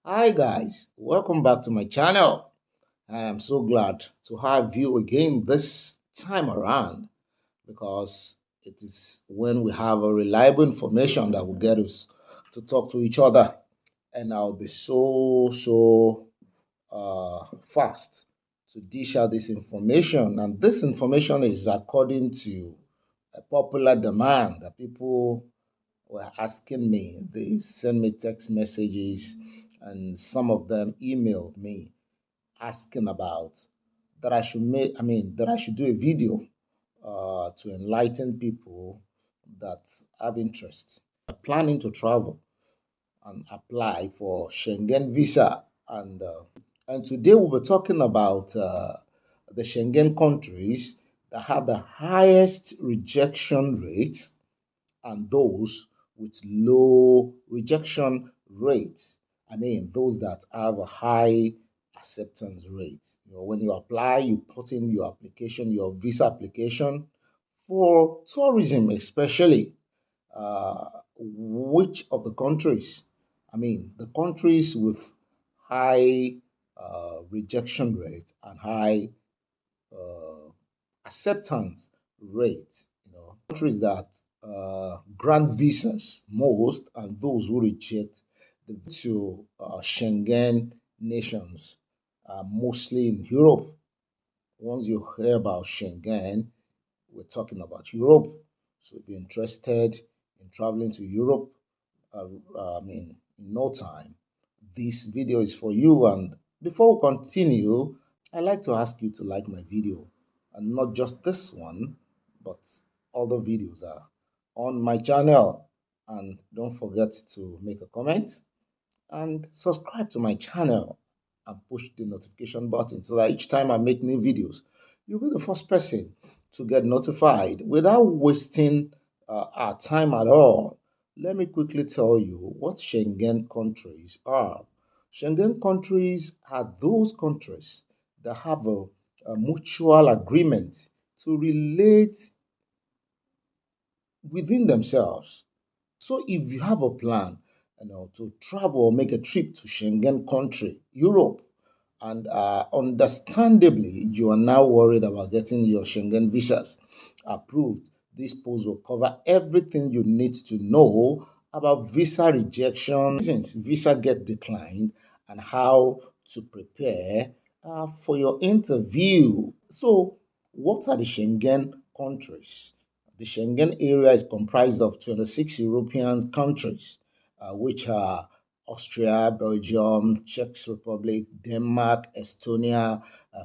Hi guys, welcome back to my channel. I am so glad to have you again this time around because it is when we have a reliable information that will get us to talk to each other. And I'll be fast to dish out this information. And this information is according to a popular demand that people were asking me. They send me text messages and some of them emailed me asking about that I should do a video to enlighten people that have interest, planning to travel and apply for Schengen visa. And today we'll be talking about the Schengen countries that have the highest rejection rates and those with low rejection rates. Those that have a high acceptance rate. When you apply, you put in your application, your visa application for tourism, especially. Which of the countries? The countries with high rejection rate and high uh, acceptance rate. Countries that grant visas most and those who reject the to Schengen nations, mostly in Europe. Once you hear about Schengen, we're talking about Europe. So if you're interested in traveling to Europe, uh, in no time, this video is for you. And before we continue, I'd like to ask you to like my video, and not just this one, but other videos are on my channel. And don't forget to make a comment and subscribe to my channel and push the notification button so that each time I make new videos, you'll be the first person to get notified without wasting our time at all. Let me quickly tell you what Schengen countries are. Schengen countries are those countries that have a mutual agreement to relate within themselves. So if you have a plan, to travel or make a trip to Schengen country, Europe, and understandably, you are now worried about getting your Schengen visas approved. This post will cover everything you need to know about visa rejection, reasons visa get declined, and how to prepare for your interview. So, what are the Schengen countries? The Schengen area is comprised of 26 European countries, which are Austria, Belgium, Czech Republic, Denmark, Estonia,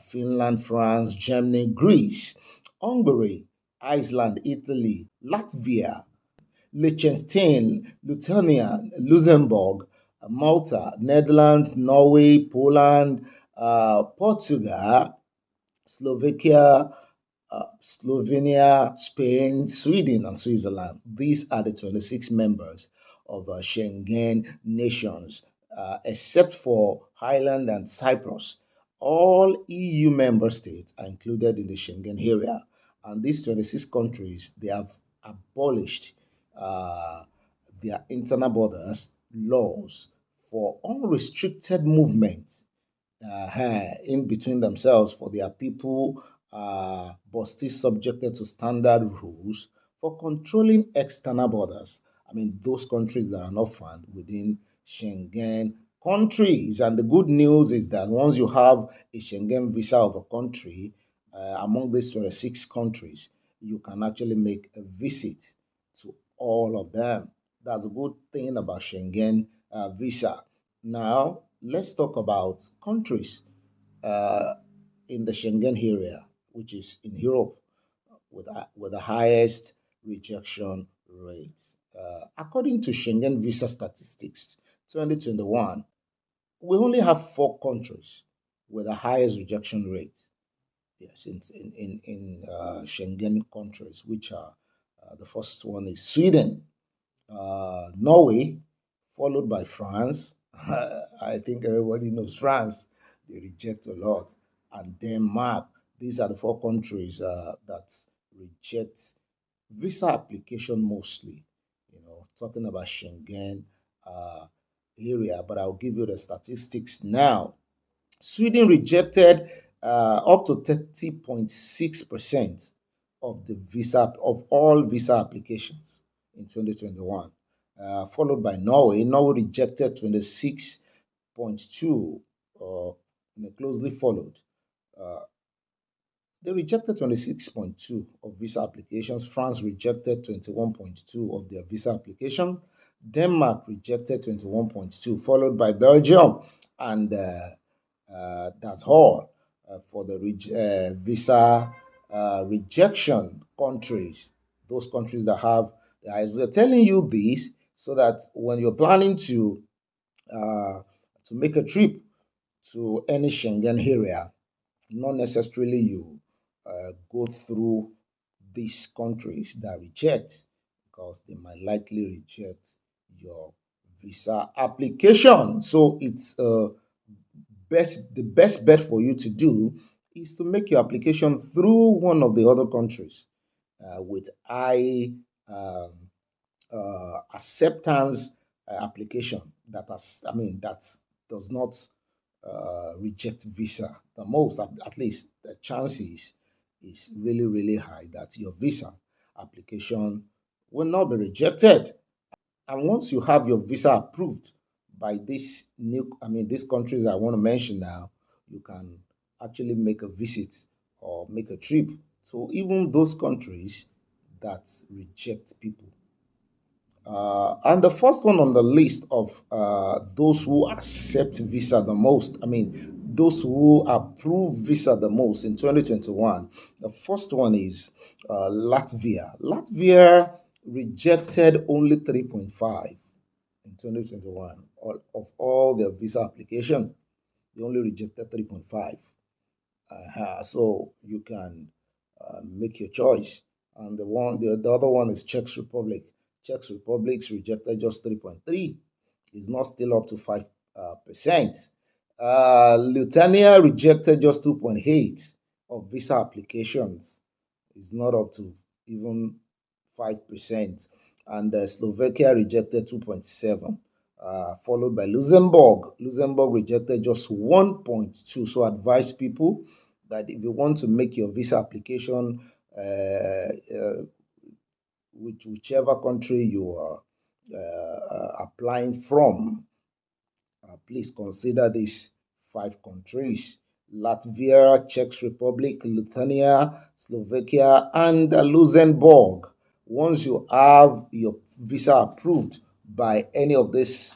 Finland, France, Germany, Greece, Hungary, Iceland, Italy, Latvia, Liechtenstein, Lithuania, Luxembourg, Malta, Netherlands, Norway, Poland, Portugal, Slovakia, Slovenia, Spain, Sweden, and Switzerland. These are the 26 members of Schengen nations, except for Ireland and Cyprus. All EU member states are included in the Schengen area, and these 26 countries they have abolished uh, their internal borders laws for unrestricted movement in between themselves for their people, but still subjected to standard rules for controlling external borders. Those countries that are not found within Schengen countries. And the good news is that once you have a Schengen visa of a country, among these 26 countries, you can actually make a visit to all of them. That's a good thing about Schengen visa. Now, let's talk about countries uh, in the Schengen area, which is in Europe, with the highest rejection rates. According to Schengen visa statistics 2021, we only have four countries with the highest rejection rate. Yes, in Schengen countries, which are the first one is Sweden, Norway, followed by France. I think everybody knows France. They reject a lot. And Denmark. These are the four countries that reject visa application mostly. Talking about Schengen, uh, area, but I'll give you the statistics now. Sweden rejected up to 30.6% of the visa of all visa applications in 2021, followed by Norway. Norway rejected 26.2, closely followed. Uh, they rejected 26.2 of visa applications. France rejected 21.2 of their visa application. Denmark rejected 21.2, followed by Belgium, and that's all for the visa rejection countries. Those countries that have the highest. We're telling you this so that when you're planning to make a trip to any Schengen area, not necessarily you go through these countries that reject, because they might likely reject your visa application. So it's the best bet for you to do is to make your application through one of the other countries with high um, acceptance application that does not reject visa the most. At least the chances is really high that your visa application will not be rejected. And once you have your visa approved by these countries I want to mention now, you can actually make a visit or make a trip to even those countries that reject people. And the first one on the list of those who accept visa the most, those who approve visa the most in 2021, the first one is Latvia. Latvia rejected only 3.5 in 2021 of all their visa application. They only rejected 3.5. So you can make your choice. And the other one is Czech Republic. Czech Republic's rejected just 3.3. It's not still up to 5%. Lithuania rejected just 2.8 of visa applications. It's not up to even 5%. And Slovakia rejected 2.7, followed by Luxembourg. Luxembourg rejected just 1.2. So advise people that if you want to make your visa application whichever country you are applying from, please consider these five countries: Latvia, Czech Republic, Lithuania, Slovakia, and Luxembourg. Once you have your visa approved by any of these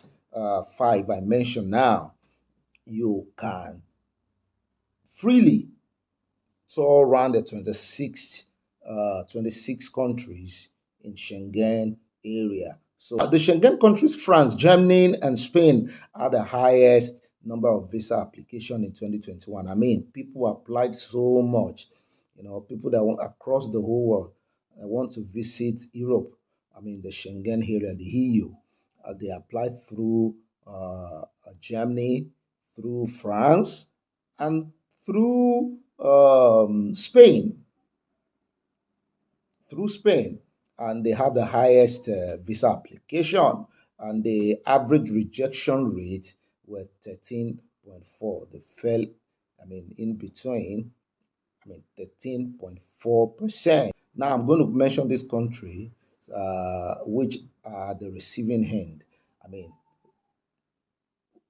five I mentioned now, you can freely tour around the 26 countries in Schengen area. So the Schengen countries, France, Germany, and Spain, are the highest number of visa application in 2021. People applied so much. People that want across the whole world want to visit Europe. The Schengen area, the EU. They applied through Germany, through France, and through Spain, and they have the highest visa application, and the average rejection rate were 13.4. They fell, in between, 13.4%. Now I'm going to mention this country, which are the receiving end. I mean,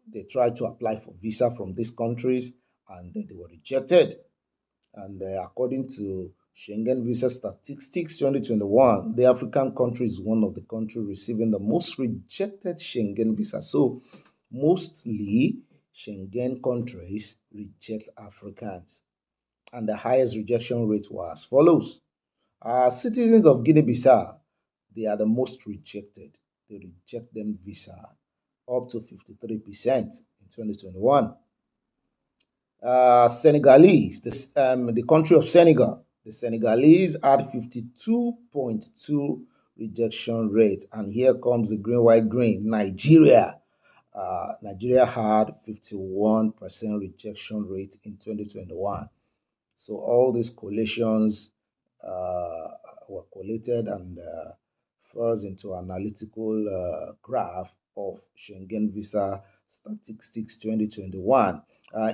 they tried to apply for visa from these countries, and they were rejected. And according to Schengen Visa Statistics 2021, the African country is one of the countries receiving the most rejected Schengen visa. So, mostly Schengen countries reject Africans. And the highest rejection rate was as follows. Citizens of Guinea-Bissau, they are the most rejected. They reject them visa up to 53% in 2021. Senegalese, the country of Senegal, the Senegalese had 52.2 rejection rate. And here comes the green, white, green. Nigeria. Nigeria had 51% rejection rate in 2021. So all these collations were collated and first into analytical graph of Schengen visa statistics 2021.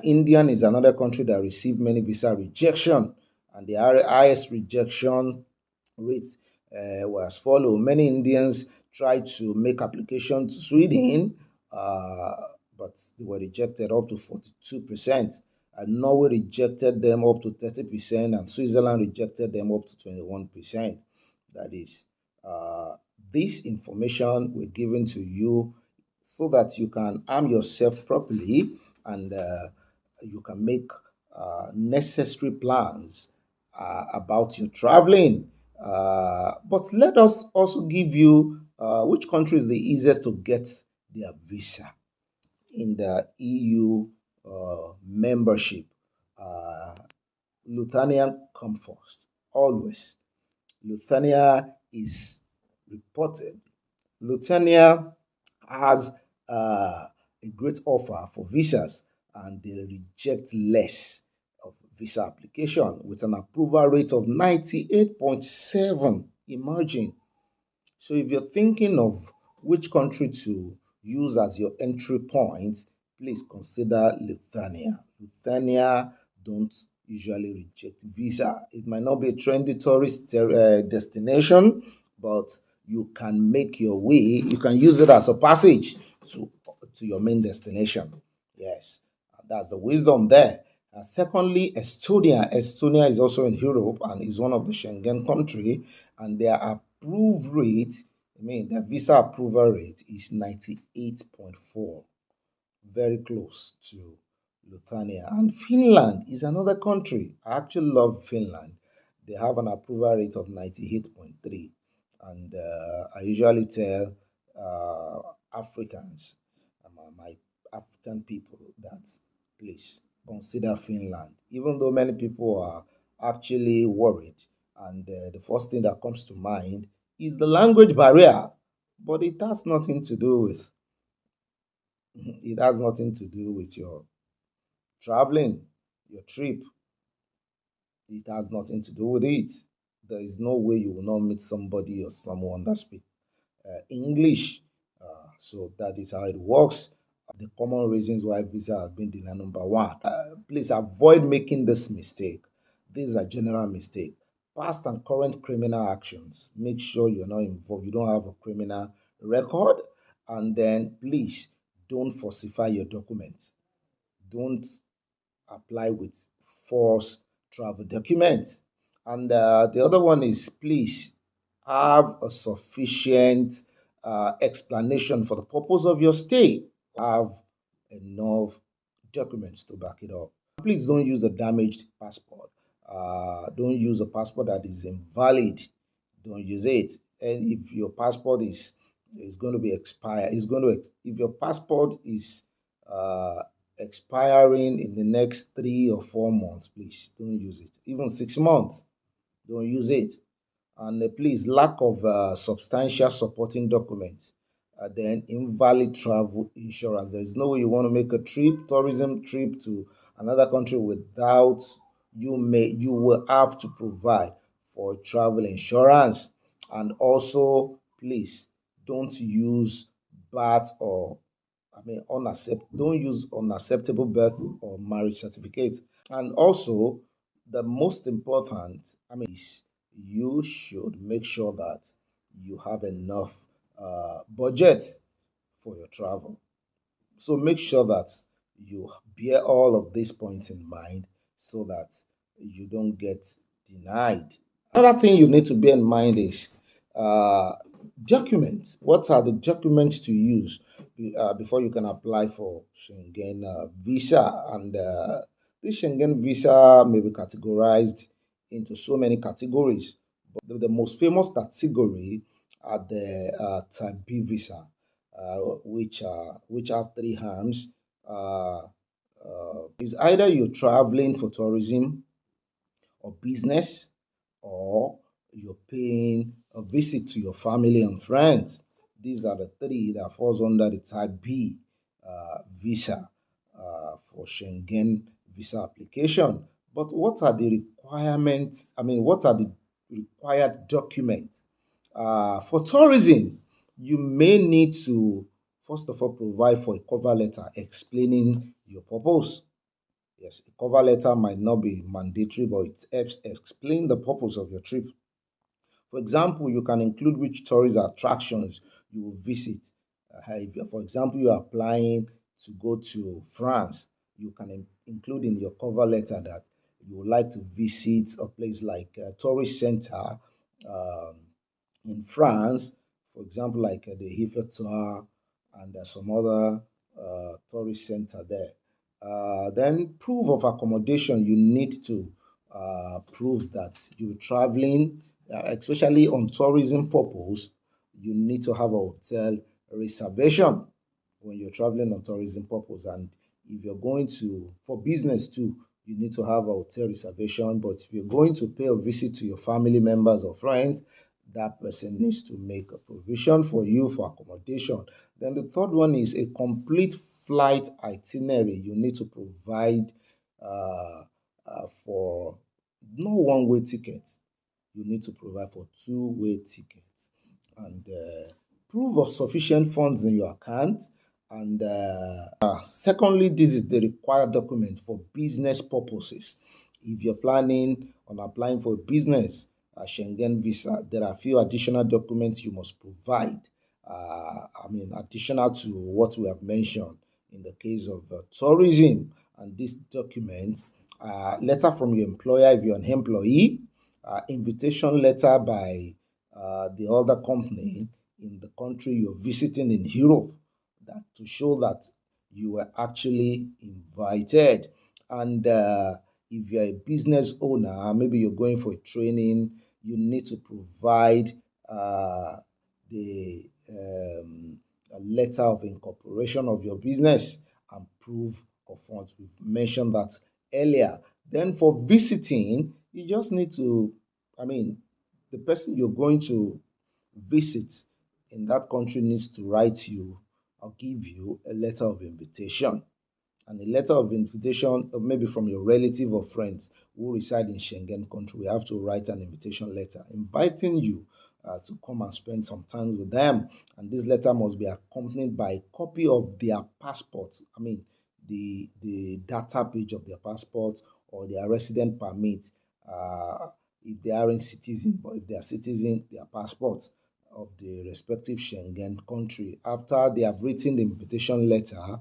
Indian is another country that received many visa rejection, and the highest rejection rate was as follows. Many Indians tried to make application to Sweden, uh, but they were rejected up to 42%. And Norway rejected them up to 30%, and Switzerland rejected them up to 21%. That is, uh, this information were given to you so that you can arm yourself properly, and you can make necessary plans about your traveling. But let us also give you which country is the easiest to get their visa in the EU membership. Uh, Lithuania come first, always. Lithuania is reported. Lithuania has a great offer for visas, and they reject less of visa application with an approval rate of 98.7. Imagine. So if you're thinking of which country to use as your entry point, please consider Lithuania. Lithuania don't usually reject visa. It might not be a trendy tourist destination, but you can make your way. You can use it as a passage to to your main destination. Yes, that's the wisdom there. Secondly, Estonia. Estonia is also in Europe and is one of the Schengen country, and their approved rate, their visa approval rate is 98.4, very close to Lithuania. And Finland is another country. I actually love Finland. They have an approval rate of 98.3. And I usually tell Africans, my African people, that please consider Finland. Even though many people are actually worried, and the first thing that comes to mind is the language barrier, but it has nothing to do with your traveling, your trip. It has nothing to do with it. There is no way you will not meet somebody or someone that speaks English. So that is how it works. The common reasons why visa has been denied: number one, please avoid making this mistake. This is a general mistake. Past and current criminal actions. Make sure you're not involved. You don't have a criminal record. And then please don't falsify your documents. Don't apply with false travel documents. And the other one is, please have a sufficient explanation for the purpose of your stay. Have enough documents to back it up. Please don't use a damaged passport. Don't use a passport that is invalid. Don't use it. And if your passport is going to be expired, if your passport is uh, expiring in the next 3 or 4 months, please don't use it. Even 6 months, don't use it. And please, lack of substantial supporting documents, then invalid travel insurance. There is no way you want to make a tourism trip to another country without you will have to provide for travel insurance. And also, please don't use birth or don't use unacceptable birth or marriage certificates. And also, the most important, is you should make sure that you have enough budget for your travel. So make sure that you bear all of these points in mind so that you don't get denied. Another thing you need to bear in mind is uh, documents. What are the documents to use before you can apply for Schengen visa? And this Schengen visa may be categorized into so many categories. But the most famous category are the Type B visa, which have three arms. Is either you're traveling for tourism or business, or you're paying a visit to your family and friends. These are the three that falls under the Type B visa for Schengen visa application. But what are the requirements? What are the required documents for tourism? You may need to first of all, provide for a cover letter explaining your purpose. Yes, a cover letter might not be mandatory, but it helps explain the purpose of your trip. For example, you can include which tourist attractions you will visit. For example, you are applying to go to France, you can include in your cover letter that you would like to visit a place like a tourist center um, in France, for example, like the Eiffel Tower and some other tourist center there. Then proof of accommodation, you need to prove that you're traveling, especially on tourism purpose. You need to have a hotel reservation when you're traveling on tourism purpose. And if you're going to for business too, you need to have a hotel reservation. But if you're going to pay a visit to your family members or friends, that person needs to make a provision for you for accommodation. Then the third one is a complete flight itinerary. You need to provide uh, for no one-way tickets. You need to provide for two-way tickets and proof of sufficient funds in your account. And secondly, this is the required document for business purposes. If you're planning on applying for a business Schengen visa, there are a few additional documents you must provide. Additional to what we have mentioned in the case of tourism. And these documents, letter from your employer if you're an employee, invitation letter by the other company in the country you're visiting in Europe, that to show that you were actually invited. And if you're a business owner, maybe you're going for a training, you need to provide the a letter of incorporation of your business and proof of funds. We've mentioned that earlier. Then for visiting, you just need to, I mean, the person you're going to visit in that country needs to write you or give you a letter of invitation. And a letter of invitation, maybe from your relative or friends who reside in Schengen country, we have to write an invitation letter inviting you to come and spend some time with them. And this letter must be accompanied by a copy of their passport. I mean, the data page of their passport or their resident permit. If they aren't citizen, but if they are citizen, their passport of the respective Schengen country. After they have written the invitation letter,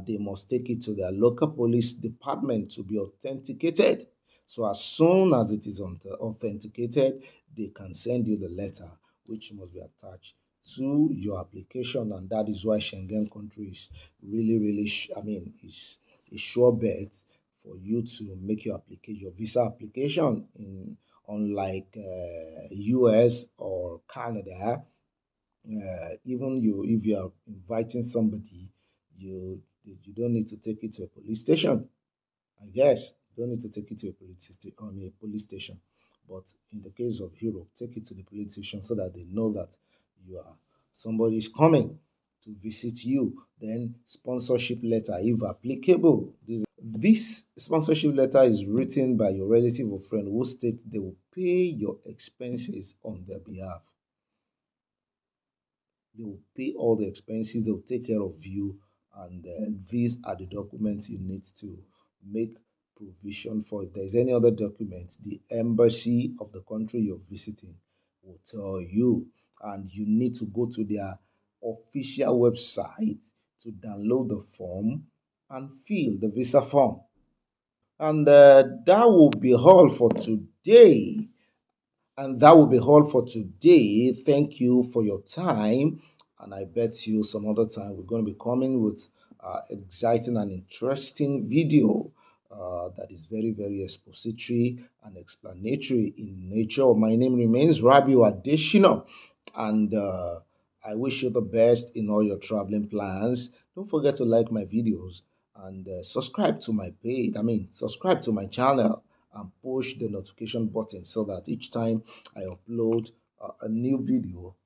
they must take it to their local police department to be authenticated. So as soon as it is authenticated, they can send you the letter, which must be attached to your application, and that is why Schengen country is really, really, is a sure bet for you to make your application, your visa application in unlike US or Canada. Even you, if you are inviting somebody, you don't need to take it to a police station. I guess you don't need to take it to a police station. But in the case of Europe, take it to the police station so that they know that you are somebody is coming to visit you. Then sponsorship letter, if applicable. This sponsorship letter is written by your relative or friend who states they will pay your expenses on their behalf. They will pay all the expenses, they will take care of you, and these are the documents you need to make provision for. If there's any other document, the embassy of the country you're visiting will tell you, and you need to go to their official website to download the form and fill the visa form. And that will be all for today. And that will be all for today. Thank you for your time. And I bet you some other time we're going to be coming with exciting and interesting video that is very, very expository and explanatory in nature. My name remains Rabiu Adeshina, and I wish you the best in all your traveling plans. Don't forget to like my videos and subscribe to my page. Subscribe to my channel and push the notification button so that each time I upload a new video,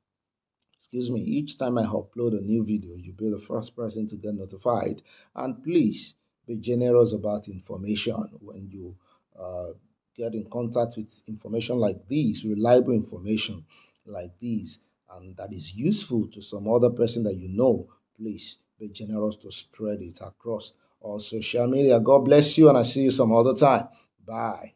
each time I upload a new video, you'll be the first person to get notified. And please be generous about information when you uh, get in contact with information like this, reliable information like this, and that is useful to some other person that you know. please be generous to spread it across all social media. God bless you, and I see you some other time. Bye.